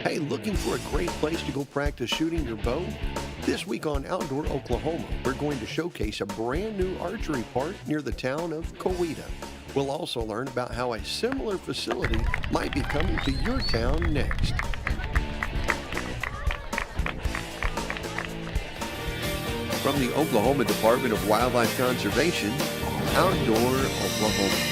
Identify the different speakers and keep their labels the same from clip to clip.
Speaker 1: Hey, looking for a great place to go practice shooting your bow? This week on Outdoor Oklahoma, we're going to showcase a brand new archery park near the town of Cowetta. We'll also learn about how a similar facility might be coming to your town next. From the Oklahoma Department of Wildlife Conservation, Outdoor Oklahoma.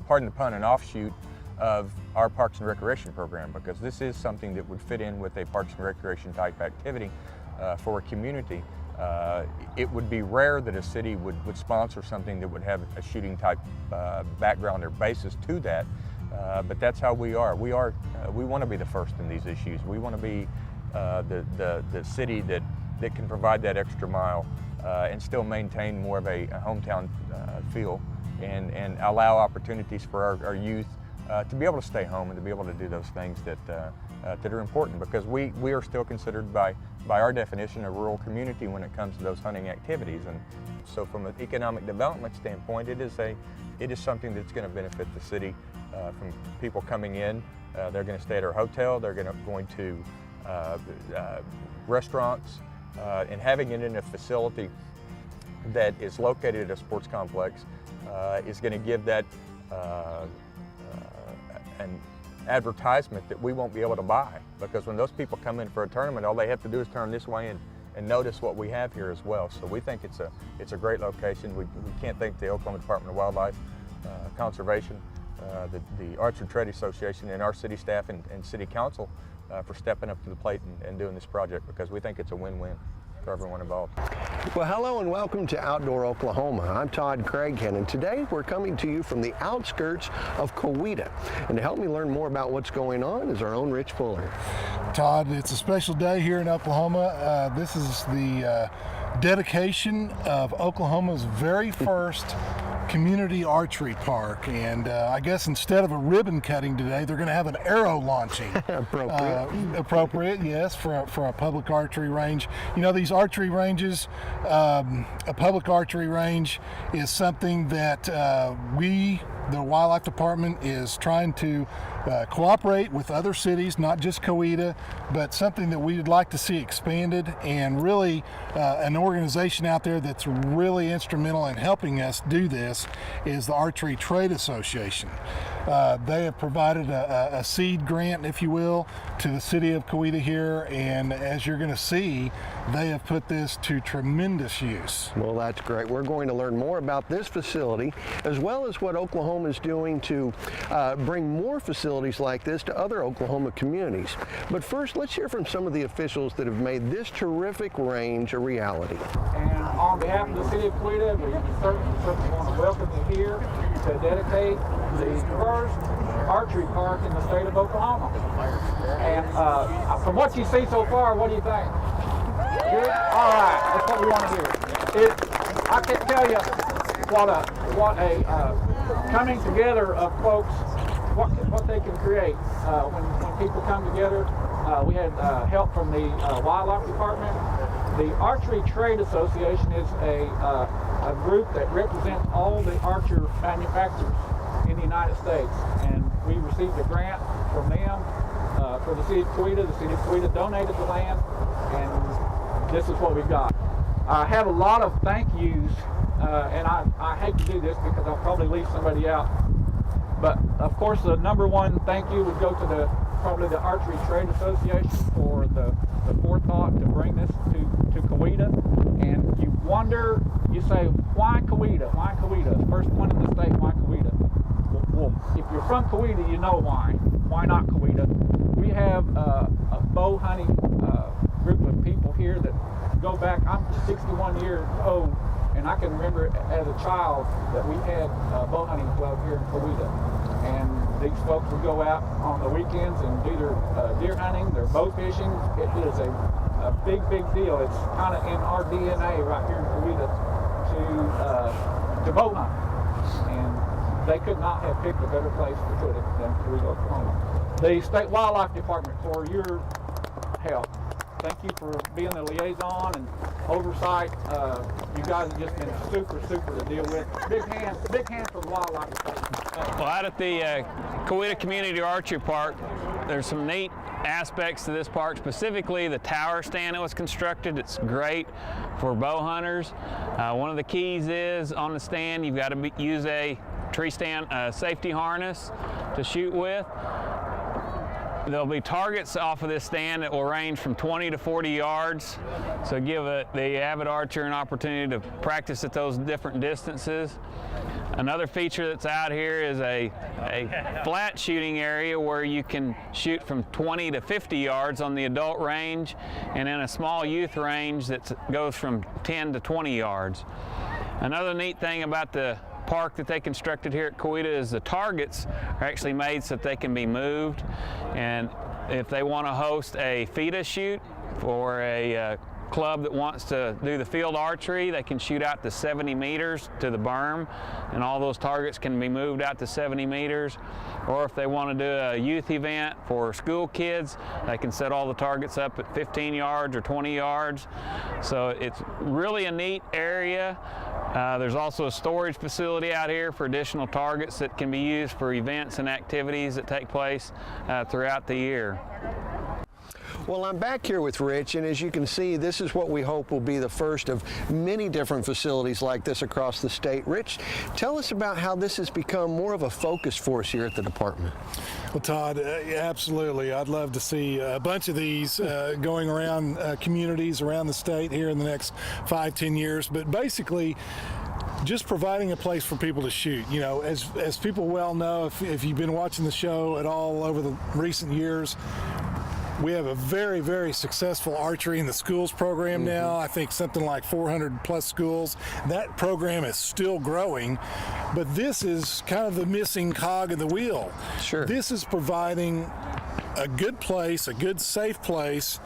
Speaker 2: Pardon the pun, an offshoot of our Parks and Recreation program, because this is something that would fit in with a Parks and Recreation type activity for a community. It would be rare that a city would sponsor something that would have a shooting type background or basis to that, but that's how we are. We want to be the first in these issues. We want to be the city that can provide that extra mile and still maintain more of a hometown feel. And allow opportunities for our youth to be able to stay home and to be able to do those things that are important, because we are still considered by our definition a rural community when it comes to those hunting activities. And so from an economic development standpoint, it is something that's going to benefit the city from people coming in. They're going to stay at our hotel, they're going to restaurants, and having it in a facility that is located at a sports complex is going to give that an advertisement that we won't be able to buy, because when those people come in for a tournament, all they have to do is turn this way and notice what we have here as well. So we think it's a great location. We can't thank the Oklahoma Department of Wildlife Conservation, the Archery Trade Association, and our city staff and city council for stepping up to the plate and doing this project, because we think it's a win-win for everyone involved.
Speaker 1: Well, hello and welcome to Outdoor Oklahoma. I'm Todd Craighead, and today we're coming to you from the outskirts of Cowetta. And to help me learn more about what's going on is our own Rich Fuller.
Speaker 3: Todd, it's a special day here in Oklahoma. This is the dedication of Oklahoma's very first community archery park, and I guess instead of a ribbon cutting today, they're going to have an arrow launching. Appropriate, yes, for a public archery range. You know, these archery ranges, a public archery range is something that the Wildlife Department is trying to cooperate with other cities, not just Cowetta, but something that we'd like to see expanded, and really an organization out there that's really instrumental in helping us do this is the Archery Trade Association. They have provided a seed grant, if you will, to the city of Cowetta here, and as you're going to see, they have put this to tremendous use.
Speaker 1: Well, that's great. We're going to learn more about this facility, as well as what Oklahoma is doing to bring more facilities like this to other Oklahoma communities. But first, let's hear from some of the officials that have made this terrific range a reality.
Speaker 4: And on behalf of the city of Cowetta, we certainly want to welcome you here to dedicate the first archery park in the state of Oklahoma. And from what you see so far, what do you think? Good? All right, that's what we want to hear. I can't tell you what a coming together of folks, what they can create when people come together. We had help from the Wildlife Department. The Archery Trade Association is a group that represents all the archer manufacturers in the United States, and we received a grant from them for the city of Cowetta. The city of Cowetta donated the land, and this is what we've got. I have a lot of thank yous, and I hate to do this because I'll probably leave somebody out, but of course the number one thank you would go to probably the Archery Trade Association for the forethought to bring this to Cowetta. And you wonder, you say, why Cowetta? Why Cowetta? First one in the state, why Cowetta? Well, if you're from Cowetta, you know why. Why not Cowetta? We have a bow hunting group of people here that go back. I'm 61 years old, and I can remember as a child that we had a bow hunting club here in Cowetta. And these folks would go out on the weekends and do their deer hunting, their bow fishing. It is a big deal. It's kind of in our DNA right here in Cowetta to bow hunt. And they could not have picked a better place to put it than Cowetta, Oklahoma. The State Wildlife Department, for your help, thank you for being the liaison and oversight. You guys have just been super to deal with. Big hands for the wildlife department.
Speaker 5: Well, out at the Cowetta Community Archery Park, there's some neat aspects to this park, specifically the tower stand that was constructed. It's great for bow hunters. One of the keys is on the stand you've got to use a tree stand safety harness to shoot with. There'll be targets off of this stand that will range from 20 to 40 yards, so give the avid archer an opportunity to practice at those different distances. Another feature that's out here is a flat shooting area where you can shoot from 20 to 50 yards on the adult range, and then a small youth range that goes from 10 to 20 yards. Another neat thing about the park that they constructed here at Cowetta is the targets are actually made so that they can be moved, and if they want to host a fetus shoot for a club that wants to do the field archery, they can shoot out to 70 meters to the berm, and all those targets can be moved out to 70 meters. Or if they want to do a youth event for school kids, they can set all the targets up at 15 yards or 20 yards. So it's really a neat area. There's also a storage facility out here for additional targets that can be used for events and activities that take place throughout the year.
Speaker 1: Well, I'm back here with Rich, and as you can see, this is what we hope will be the first of many different facilities like this across the state. Rich, tell us about how this has become more of a focus for us here at the department.
Speaker 3: Well, Todd, absolutely. I'd love to see a bunch of these going around communities around the state here in the next 5-10 years. But basically, just providing a place for people to shoot. You know, as people well know, if you've been watching the show at all over the recent years, we have a very, very successful archery in the schools program now. I think something like 400 plus schools. That program is still growing, but this is kind of the missing cog in the wheel.
Speaker 1: Sure.
Speaker 3: This is providing a good place, a good safe place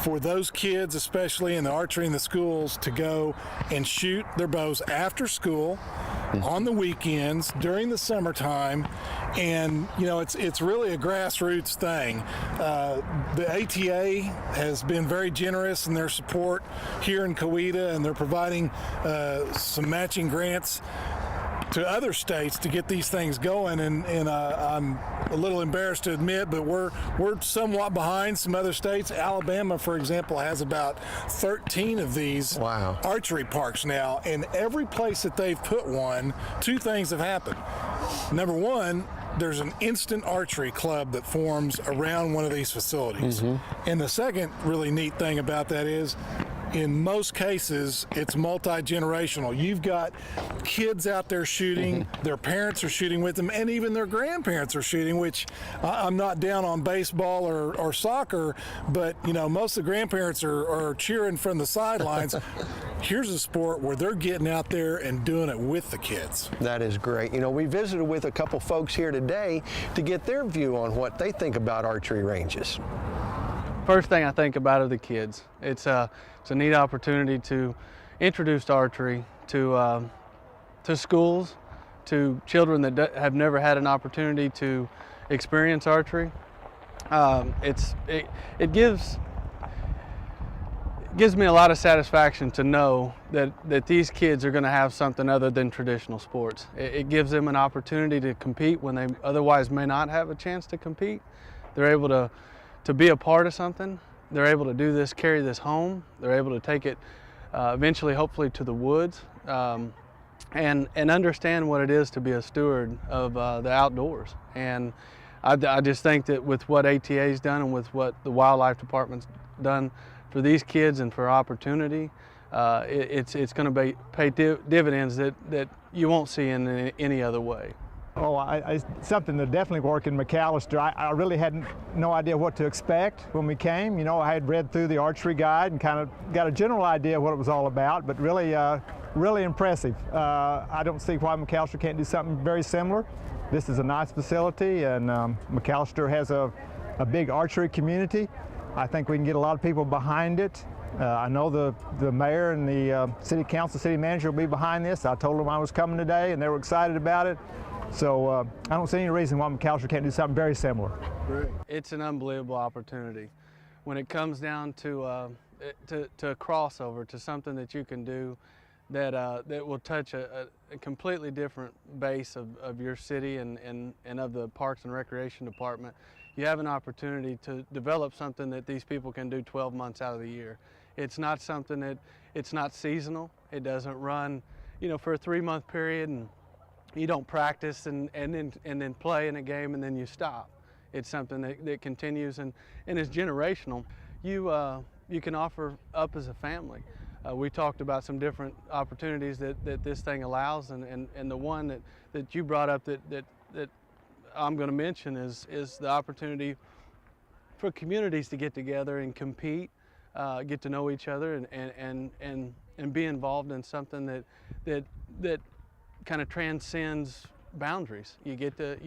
Speaker 3: for those kids, especially in the archery in the schools, to go and shoot their bows after school, on the weekends, during the summertime. And you know, it's really a grassroots thing. The ATA has been very generous in their support here in Cowetta, and they're providing some matching grants to other states to get these things going, and I'm a little embarrassed to admit, but we're somewhat behind some other states. Alabama, for example, has about 13 of these archery parks now, and every place that they've put one, two things have happened. Number one, there's an instant archery club that forms around one of these facilities. And the second really neat thing about that is, in most cases, it's multi-generational. You've got kids out there shooting, their parents are shooting with them, and even their grandparents are shooting, which I'm not down on baseball or soccer, but you know, most of the grandparents are cheering from the sidelines. Here's a sport where they're getting out there and doing it with the kids.
Speaker 1: That is great. You know, we visited with a couple folks here today to get their view on what they think about archery ranges.
Speaker 6: First thing I think about are the kids. It's a neat opportunity to introduce archery to schools, to children that have never had an opportunity to experience archery. It gives me a lot of satisfaction to know that these kids are going to have something other than traditional sports. It gives them an opportunity to compete when they otherwise may not have a chance to compete. They're able to be a part of something. They're able to do this, carry this home. They're able to take it eventually, hopefully, to the woods, and understand what it is to be a steward of the outdoors. And I just think that with what ATA's done and with what the wildlife department's done for these kids and for opportunity, it's going to pay dividends that you won't see in any other way.
Speaker 7: Oh, something that definitely worked in McAllister. I really had no idea what to expect when we came. You know, I had read through the archery guide and kind of got a general idea of what it was all about, but really, really impressive. I don't see why McAllister can't do something very similar. This is a nice facility, and McAllister has a big archery community. I think we can get a lot of people behind it. I know the mayor and the city council, city manager will be behind this. I told them I was coming today, and they were excited about it. So I don't see any reason why McAllister can't do something very similar.
Speaker 6: It's an unbelievable opportunity when it comes down to a crossover, to something that you can do that will touch a completely different base of your city and of the Parks and Recreation Department, you have an opportunity to develop something that these people can do 12 months out of the year. It's not something that, it's not seasonal. It doesn't run, for a 3-month period and you don't practice and then play in a game and then you stop. It's something that continues and is generational. You can offer up as a family. We talked about some different opportunities that this thing allows, and the one that you brought up that I'm going to mention is the opportunity for communities to get together and compete, get to know each other, and be involved in something that kind of transcends boundaries. You get to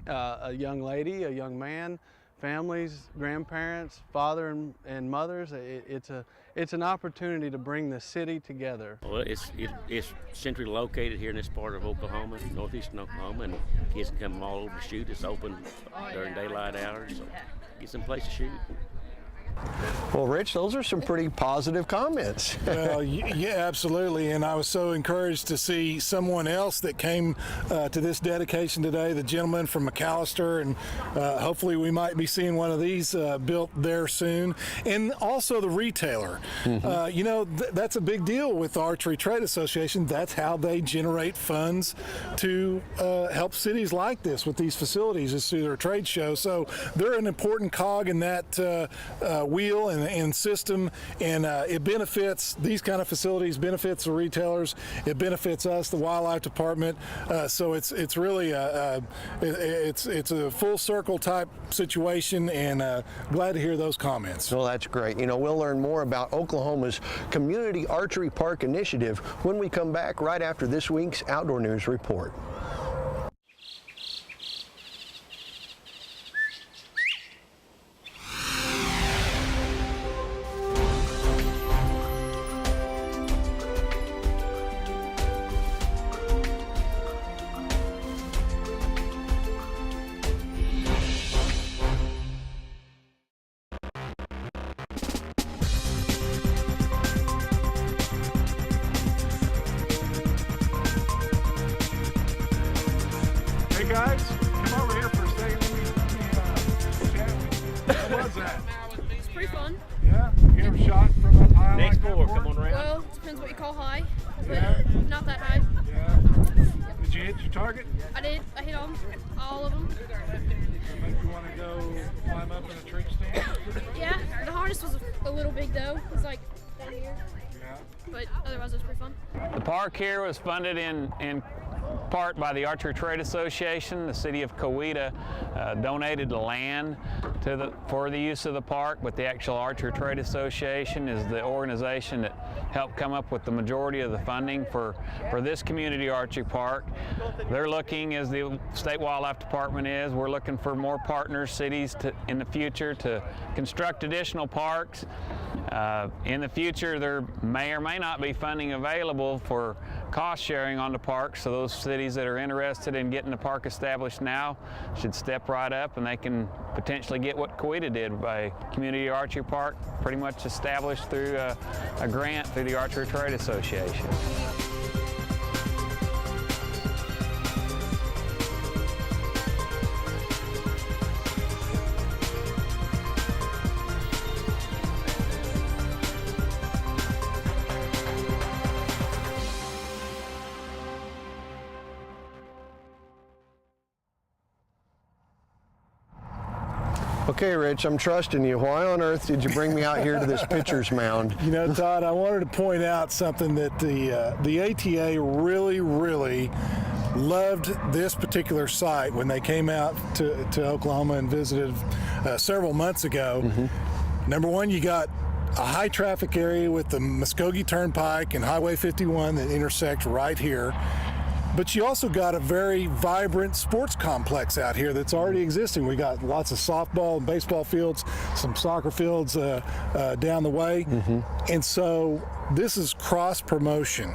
Speaker 6: a young lady, a young man, families, grandparents, father and mothers. It's an opportunity to bring the city together.
Speaker 8: Well, it's centrally located here in this part of Oklahoma, northeastern Oklahoma, and kids can come from all over to shoot. It's open during daylight hours, so get some place to shoot.
Speaker 1: Well, Rich, those are some pretty positive comments.
Speaker 3: Well, yeah, absolutely. And I was so encouraged to see someone else that came to this dedication today, the gentleman from McAllister, and hopefully we might be seeing one of these built there soon. And also the retailer. That's a big deal with the Archery Trade Association. That's how they generate funds to help cities like this with these facilities, is through their trade show. So they're an important cog in that wheel and system, and it benefits these kind of facilities, benefits the retailers, it benefits us, the wildlife department. So it's really it's a full circle type situation, and glad to hear those comments.
Speaker 1: Well, that's great. We'll learn more about Oklahoma's Community Archery Park Initiative when we come back right after this week's Outdoor News Report.
Speaker 3: Guys, come over here for a second. Let me what was that?
Speaker 9: It's pretty fun.
Speaker 3: Yeah? You ever shot from up high
Speaker 8: Next
Speaker 3: like that
Speaker 8: four,
Speaker 3: before?
Speaker 8: come on around.
Speaker 9: Well, it depends what you call high, but
Speaker 3: Yeah.
Speaker 9: not that high.
Speaker 3: Yeah. Did you hit your target?
Speaker 9: I did. I hit all of them.
Speaker 3: Make you want to go climb up in a tree stand?
Speaker 9: Yeah, the harness was a little big though. It was like down here,
Speaker 3: Yeah.
Speaker 9: but otherwise it was pretty fun.
Speaker 5: The park here was funded in part by the Archery Trade Association. The city of Cowetta donated the land for the use of the park, but the actual Archery Trade Association is the organization that helped come up with the majority of the funding for this community archery park. They're looking, as the State Wildlife Department is, we're looking for more partners, cities in the future to construct additional parks. In the future, there may or may not be funding available for cost sharing on the park, so those cities that are interested in getting the park established now should step right up, and they can potentially get what Cowetta did by Community Archery Park, pretty much established through a grant through the Archery Trade Association.
Speaker 1: Okay, Rich, I'm trusting you. Why on earth did you bring me out here to this pitcher's mound?
Speaker 3: Todd, I wanted to point out something that the ATA really loved this particular site when they came out to Oklahoma and visited several months ago. Mm-hmm. Number one, you got a high traffic area with the Muskogee Turnpike and Highway 51 that intersect right here. But you also got a very vibrant sports complex out here that's already existing. We got lots of softball and baseball fields, some soccer fields down the way. Mm-hmm. And so this is cross promotion.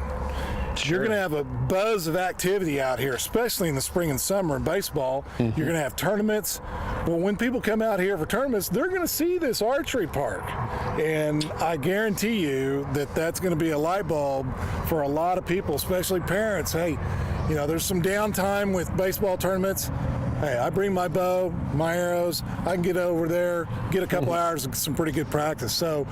Speaker 3: So you're going to have a buzz of activity out here, especially in the spring and summer in baseball. You're going to have tournaments. Well, when people come out here for tournaments, they're going to see this archery park. And I guarantee you that that's going to be a light bulb for a lot of people, especially parents. Hey, you know, there's some downtime with baseball tournaments. Hey, I bring my bow, my arrows. I can get over there, get a couple hours of some pretty good practice. So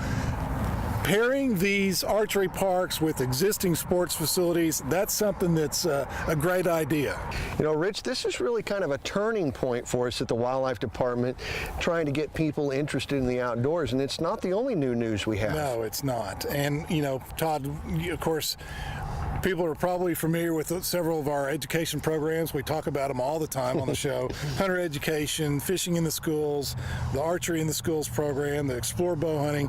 Speaker 3: pairing these archery parks with existing sports facilities, that's something that's a great idea.
Speaker 1: You know, Rich, this is really kind of a turning point for us at the Wildlife Department, trying to get people interested in the outdoors, and it's not the only new news we have.
Speaker 3: No, it's not. And, you know, Todd, of course, people are probably familiar with several of our education programs. We talk about them all the time on the show. Hunter education, fishing in the schools, the archery in the schools program, the explore bow hunting.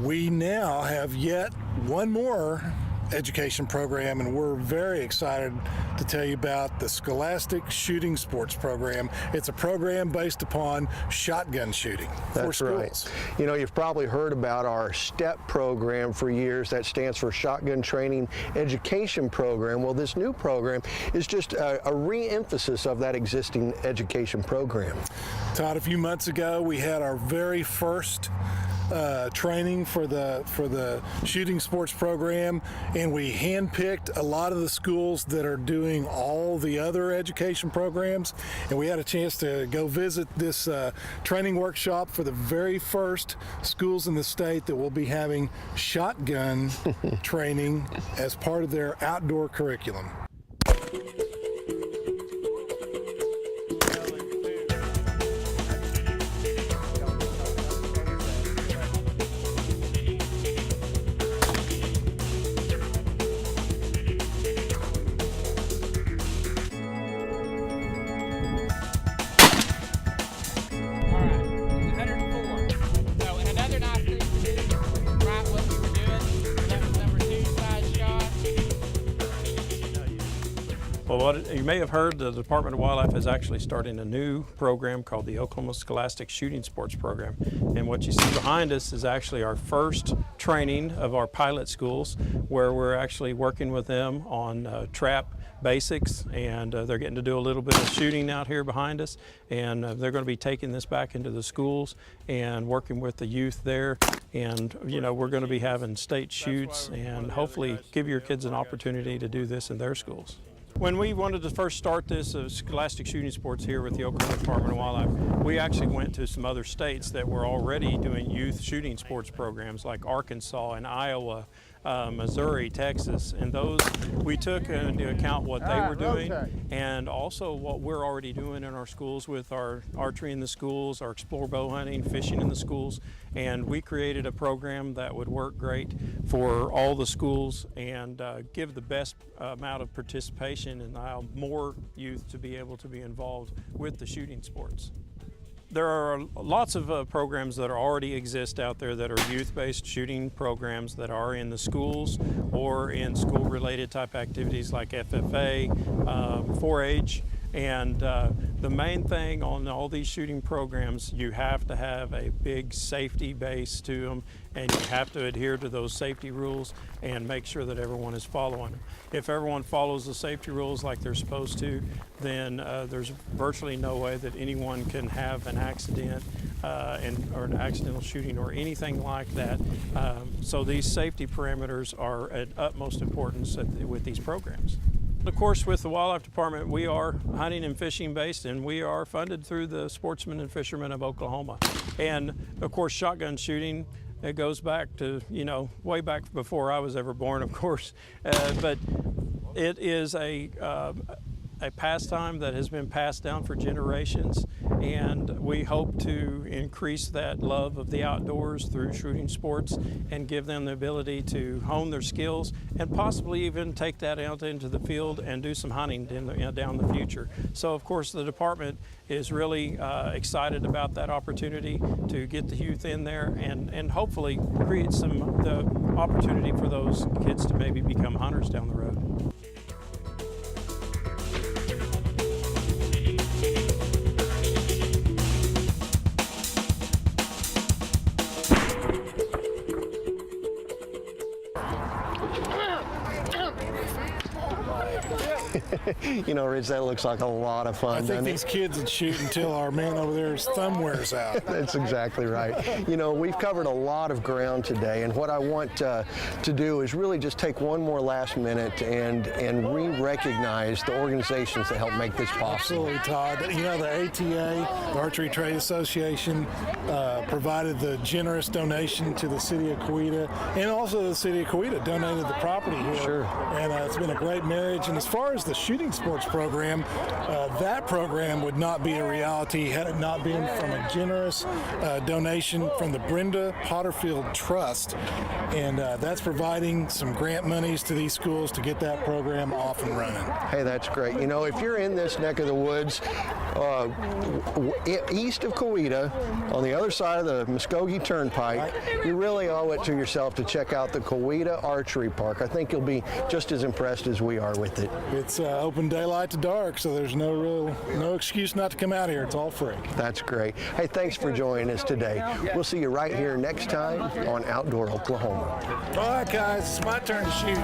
Speaker 3: We now have yet one more education program, and we're very excited to tell you about the Scholastic Shooting Sports Program. It's a program based upon shotgun shooting for schools.
Speaker 1: Right. You know, you've probably heard about our STEP program for years. That stands for Shotgun Training Education Program. Well, this new program is just a re-emphasis of that existing education program.
Speaker 3: Todd, a few months ago, we had our very first training for the shooting sports program, and we handpicked a lot of the schools that are doing all the other education programs, and we had a chance to go visit this training workshop for the very first schools in the state that will be having shotgun training as part of their outdoor curriculum.
Speaker 10: Well, you may have heard the Department of Wildlife is actually starting a new program called the Oklahoma Scholastic Shooting Sports Program. And what you see behind us is actually our first training of our pilot schools, where we're actually working with them on trap basics, and they're getting to do a little bit of shooting out here behind us, and they're going to be taking this back into the schools and working with the youth there. And you know, we're going to be having state shoots and hopefully give your kids an opportunity to do this in their schools. When we wanted to first start this Scholastic Shooting Sports here with the Oklahoma Department of Wildlife, we actually went to some other states that were already doing youth shooting sports programs, like Arkansas and Iowa, Missouri, Texas, and those we took into account what they were doing, and also what we're already doing in our schools with our archery in the schools, our explore bow hunting, fishing in the schools, and we created a program that would work great for all the schools and give the best amount of participation and allow more youth to be able to be involved with the shooting sports. There are lots of programs that already exist out there that are youth-based shooting programs that are in the schools or in school-related type activities like FFA, 4-H, and the main thing on all these shooting programs, you have to have a big safety base to them, and you have to adhere to those safety rules and make sure that everyone is following them. If everyone follows the safety rules like they're supposed to, then there's virtually no way that anyone can have an accident or an accidental shooting or anything like that. So these safety parameters are at utmost importance with these programs. Of course, with the Wildlife Department, we are hunting and fishing based, and we are funded through the Sportsmen and Fishermen of Oklahoma. And of course, shotgun shooting, it goes back to, you know, way back before I was ever born, of course. But it is a pastime that has been passed down for generations, and we hope to increase that love of the outdoors through shooting sports and give them the ability to hone their skills and possibly even take that out into the field and do some hunting down the future. So of course the department is really excited about that opportunity to get the youth in there and hopefully create the opportunity for those kids to maybe become hunters down the road.
Speaker 1: You know, Rich, that looks like a lot of fun,
Speaker 3: I think
Speaker 1: doesn't
Speaker 3: these
Speaker 1: it?
Speaker 3: kids would shoot until our man over there's thumb wears out.
Speaker 1: That's exactly right. You know, we've covered a lot of ground today, and what I want to do is really just take one more last minute and re-recognize the organizations that help make this possible.
Speaker 3: Absolutely, Todd. You know, the ATA, the Archery Trade Association, provided the generous donation to the city of Coweta, and also the city of Coweta donated the property here.
Speaker 1: Sure.
Speaker 3: And it's been a great marriage. And as far as the shooting sports program, that program would not be a reality had it not been from a generous donation from the Brenda Potterfield Trust. And that's providing some grant monies to these schools to get that program off and running.
Speaker 1: Hey, that's great. You know, if you're in this neck of the woods, east of Coweta, on the other side of the Muskogee Turnpike, you really owe it to yourself to check out the Coweta Archery Park. I think you'll be just as impressed as we are with it.
Speaker 3: It's open daylight to dark, so there's no excuse not to come out here. It's all free.
Speaker 1: That's great. Hey, thanks for joining us today. We'll see you right here next time on Outdoor Oklahoma.
Speaker 3: All right, guys, it's my turn to shoot.